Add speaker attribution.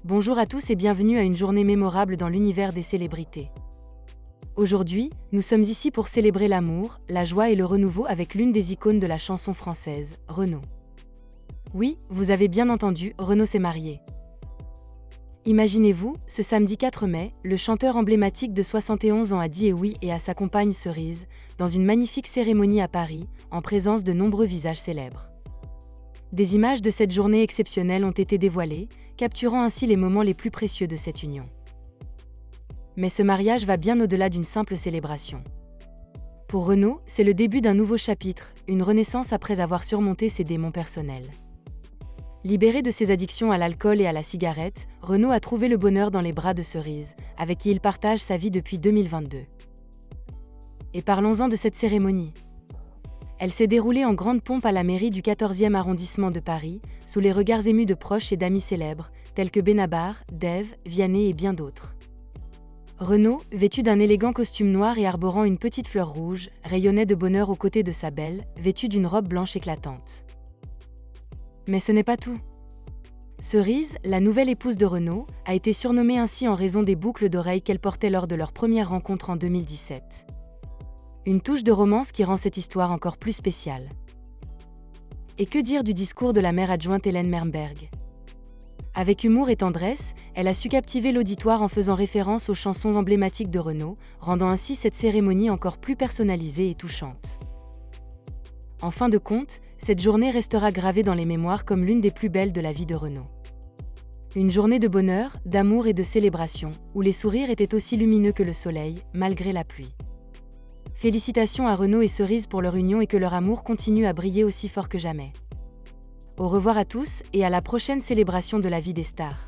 Speaker 1: Bonjour à tous et bienvenue à une journée mémorable dans l'univers des célébrités. Aujourd'hui, nous sommes ici pour célébrer l'amour, la joie et le renouveau avec l'une des icônes de la chanson française, Renaud. Oui, vous avez bien entendu, Renaud s'est marié. Imaginez-vous, ce samedi 4 mai, le chanteur emblématique de 71 ans a dit oui et à sa compagne Cerise, dans une magnifique cérémonie à Paris, en présence de nombreux visages célèbres. Des images de cette journée exceptionnelle ont été dévoilées, capturant ainsi les moments les plus précieux de cette union. Mais ce mariage va bien au-delà d'une simple célébration. Pour Renaud, c'est le début d'un nouveau chapitre, une renaissance après avoir surmonté ses démons personnels. Libéré de ses addictions à l'alcool et à la cigarette, Renaud a trouvé le bonheur dans les bras de Cerise, avec qui il partage sa vie depuis 2022. Et parlons-en de cette cérémonie. Elle s'est déroulée en grande pompe à la mairie du 14e arrondissement de Paris, sous les regards émus de proches et d'amis célèbres, tels que Benabar, Dev, Vianney et bien d'autres. Renaud, vêtu d'un élégant costume noir et arborant une petite fleur rouge, rayonnait de bonheur aux côtés de sa belle, vêtue d'une robe blanche éclatante. Mais ce n'est pas tout. Cerise, la nouvelle épouse de Renaud, a été surnommée ainsi en raison des boucles d'oreilles qu'elle portait lors de leur première rencontre en 2017. Une touche de romance qui rend cette histoire encore plus spéciale. Et que dire du discours de la maire adjointe Hélène Mermberg ? Avec humour et tendresse, elle a su captiver l'auditoire en faisant référence aux chansons emblématiques de Renaud, rendant ainsi cette cérémonie encore plus personnalisée et touchante. En fin de compte, cette journée restera gravée dans les mémoires comme l'une des plus belles de la vie de Renaud. Une journée de bonheur, d'amour et de célébration, où les sourires étaient aussi lumineux que le soleil, malgré la pluie. Félicitations à Renaud et Cerise pour leur union et que leur amour continue à briller aussi fort que jamais. Au revoir à tous et à la prochaine célébration de la vie des stars.